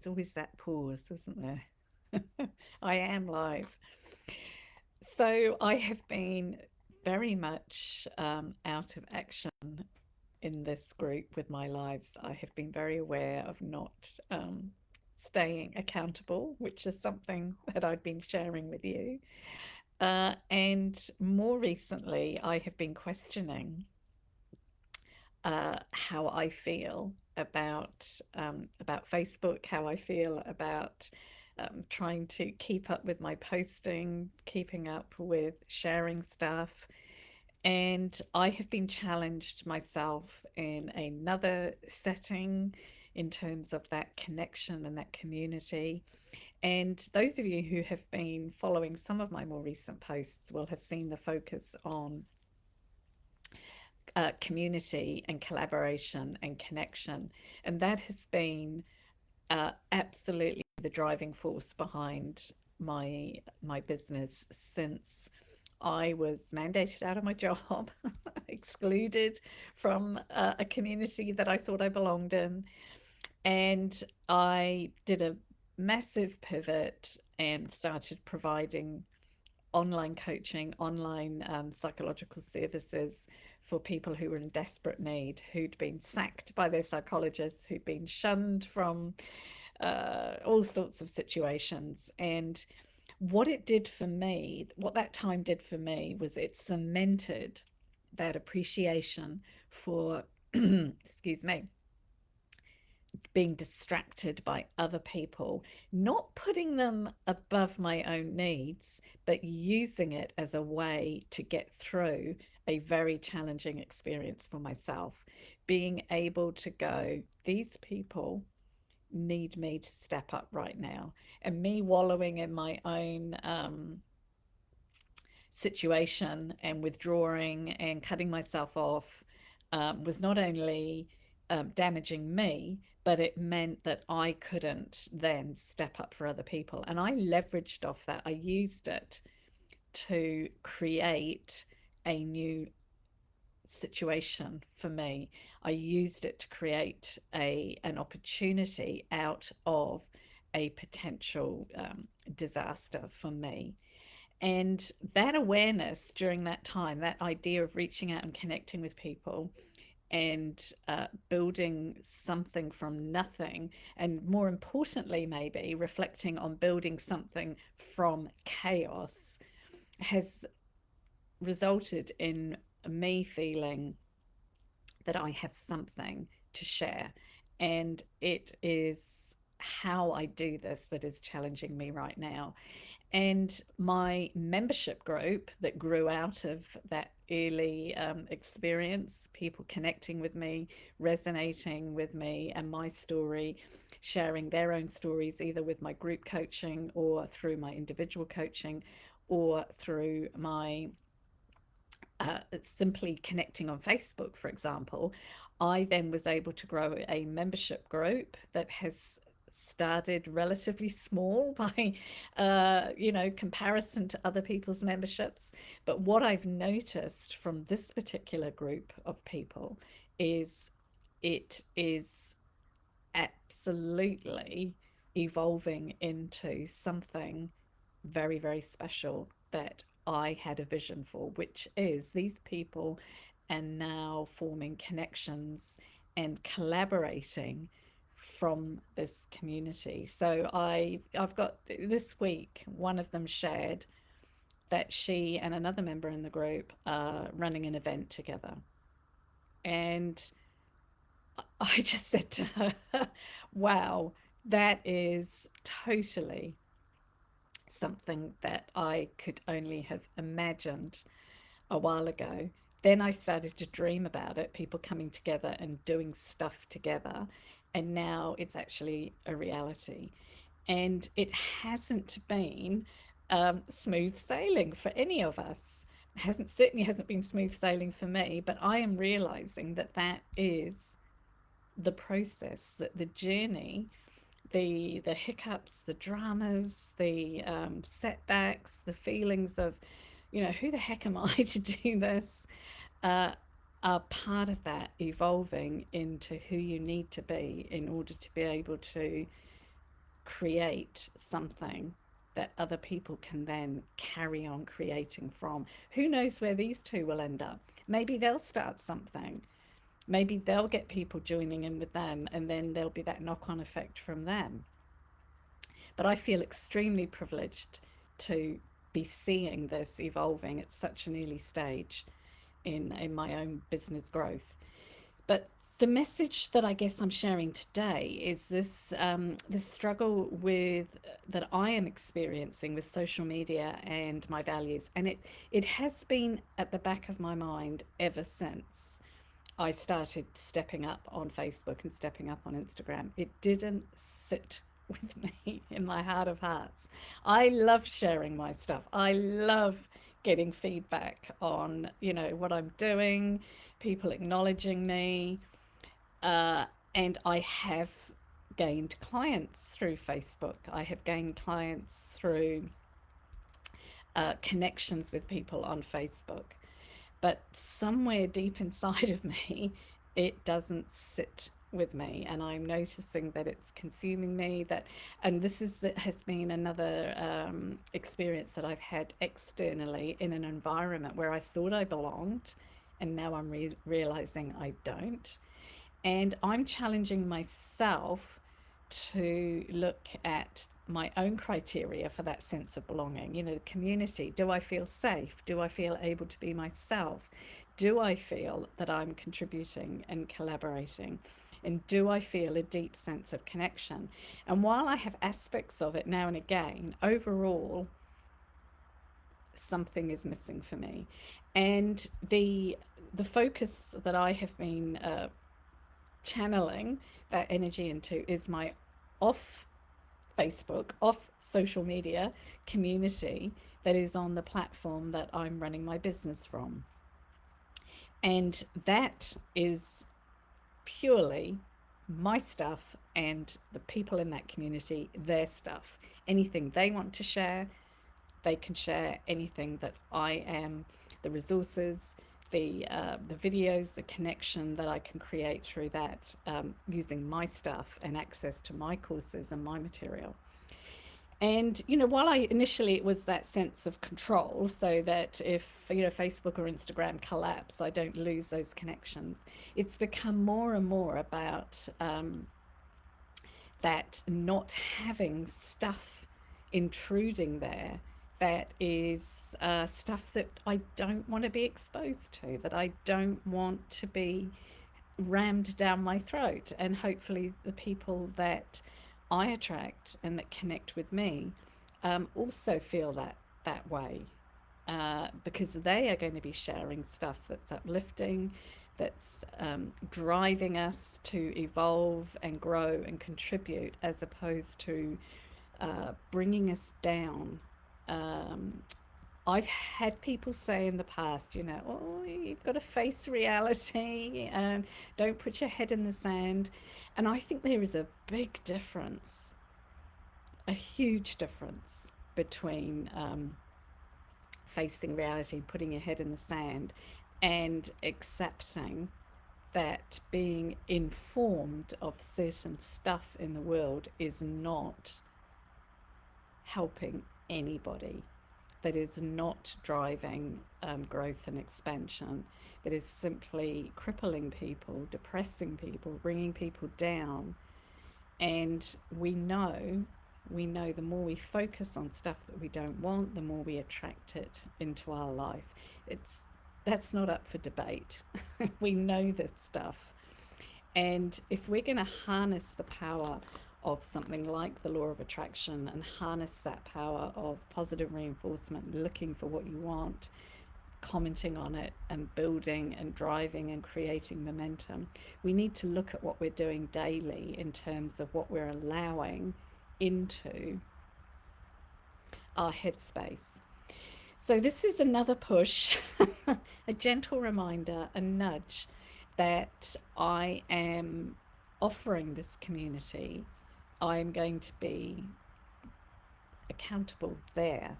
there's always that pause, isn't there? I am live. So I have been very much out of action in this group with my lives. I have been very aware of not staying accountable, which is something that I've been sharing with you. And more recently, I have been questioning how I feel about Facebook, how I feel about trying to keep up with my posting, keeping up with sharing stuff. And I have been challenged myself in another setting in terms of that connection and that community. And those of you who have been following some of my more recent posts will have seen the focus on community and collaboration and connection. And that has been absolutely the driving force behind my business since I was mandated out of my job, excluded from a community that I thought I belonged in. And I did a massive pivot and started providing online coaching, online psychological services for people who were in desperate need, who'd been sacked by their psychologists, who'd been shunned from all sorts of situations. And what it did for me, what that time did for me, was it cemented that appreciation for, excuse me, being distracted by other people, not putting them above my own needs, but using it as a way to get through a very challenging experience for myself. Being able to go, these people need me to step up right now. And me wallowing in my own situation and withdrawing and cutting myself off was not only damaging me, but it meant that I couldn't then step up for other people. And I leveraged off that. I used it to create a new situation for me. I used it to create an opportunity out of a potential disaster for me. And that awareness during that time, that idea of reaching out and connecting with people and building something from nothing, and more importantly, maybe reflecting on building something from chaos, has resulted in me feeling that I have something to share. And it is how I do this that is challenging me right now. And my membership group that grew out of that early experience, people connecting with me, resonating with me and my story, sharing their own stories, either with my group coaching or through my individual coaching or through my simply connecting on Facebook, for example. I then was able to grow a membership group that has started relatively small by comparison to other people's memberships. But what I've noticed from this particular group of people is it is absolutely evolving into something very, very special that I had a vision for, which is these people are now forming connections and collaborating from this community. So I've got this week, one of them shared that she and another member in the group are running an event together. And I just said to her, wow, that is totally something that I could only have imagined a while ago. Then I started to dream about it, people coming together and doing stuff together. And now it's actually a reality. And it hasn't been smooth sailing for any of us. It hasn't certainly hasn't been smooth sailing for me, but I am realizing that that is the process, that the journey, the hiccups, the dramas, the setbacks, the feelings of, who the heck am I to do this, uh, are part of that evolving into who you need to be in order to be able to create something that other people can then carry on creating from. Who knows where these two will end up? Maybe they'll start something. Maybe they'll get people joining in with them, and then there'll be that knock on effect from them. But I feel extremely privileged to be seeing this evolving at such an early stage in my own business growth. But the message that I guess I'm sharing today is this struggle with that I am experiencing with social media and my values, and it has been at the back of my mind ever since I started stepping up on Facebook and stepping up on Instagram. It didn't sit with me in my heart of hearts. I love sharing my stuff. I love getting feedback on, what I'm doing, people acknowledging me. Uh, and I have gained clients through Facebook. I have gained clients through connections with people on Facebook. But somewhere deep inside of me, it doesn't sit with me, and I'm noticing that it's consuming me. And that has been another experience that I've had externally in an environment where I thought I belonged, and now I'm realizing I don't. And I'm challenging myself to look at my own criteria for that sense of belonging. The community. Do I feel safe? Do I feel able to be myself? Do I feel that I'm contributing and collaborating? And do I feel a deep sense of connection? And while I have aspects of it now and again, overall, something is missing for me. And the focus that I have been channeling that energy into is my off Facebook, off social media community that is on the platform that I'm running my business from. And that is purely my stuff and the people in that community, their stuff. Anything they want to share, they can share. Anything that I am, the resources, the videos, the connection that I can create through that, using my stuff and access to my courses and my material. And while initially it was that sense of control, so that if Facebook or Instagram collapse, I don't lose those connections. It's become more and more about that not having stuff intruding there that is stuff that I don't want to be exposed to, that I don't want to be rammed down my throat. And hopefully the people that I attract and that connect with me also feel that way, because they are going to be sharing stuff that's uplifting, that's driving us to evolve and grow and contribute, as opposed to bringing us down. I've had people say in the past, oh, you've got to face reality and don't put your head in the sand. And I think there is a big difference, a huge difference between facing reality, putting your head in the sand, and accepting that being informed of certain stuff in the world is not helping anybody, that is not driving growth and expansion, that is simply crippling people, depressing people, bringing people down. And we know the more we focus on stuff that we don't want, the more we attract it into our life. That's not up for debate. We know this stuff. And if we're going to harness the power of something like the law of attraction and harness that power of positive reinforcement, looking for what you want, commenting on it and building and driving and creating momentum, we need to look at what we're doing daily in terms of what we're allowing into our headspace. So this is another push, a gentle reminder, a nudge that I am offering this community. I'm going to be accountable there,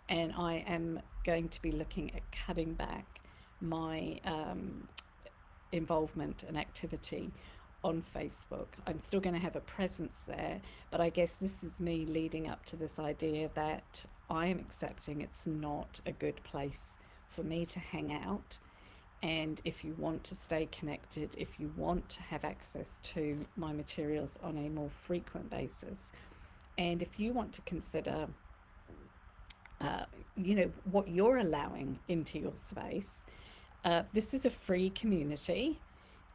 and I am going to be looking at cutting back my involvement and activity on Facebook. I'm still going to have a presence there, but I guess this is me leading up to this idea that I am accepting it's not a good place for me to hang out. And if you want to stay connected, if you want to have access to my materials on a more frequent basis, and if you want to consider, uh, what you're allowing into your space, this is a free community,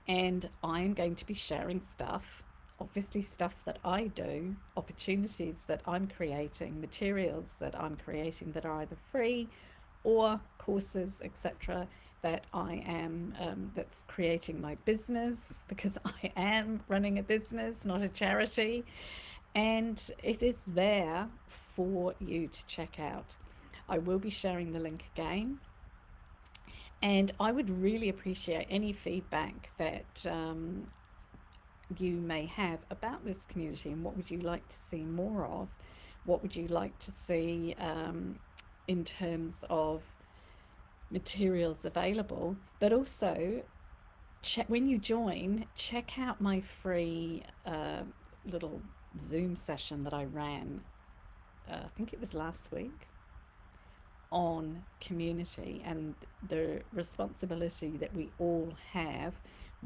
and I'm going to be sharing stuff, obviously, stuff that I do, opportunities that I'm creating, materials that I'm creating that are either free or courses, etc., that I am, that's creating my business, because I am running a business, not a charity, and it is there for you to check out. I will be sharing the link again, and I would really appreciate any feedback that you may have about this community, and what would you like to see more of? What would you like to see in terms of materials available? But also, when you join, check out my free little Zoom session that I ran, I think it was last week, on community and the responsibility that we all have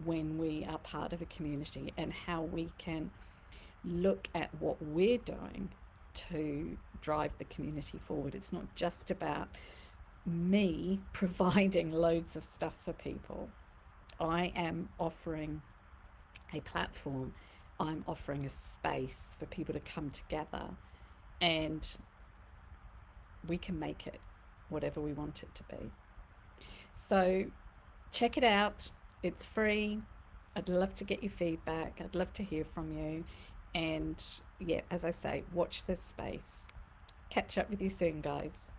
when we are part of a community, and how we can look at what we're doing to drive the community forward. It's not just about me providing loads of stuff for people. I am offering a platform, I'm offering a space for people to come together, and we can make it whatever we want it to be. So check it out. It's free. I'd love to get your feedback. I'd love to hear from you. And yeah, as I say, watch this space. Catch up with you soon, guys.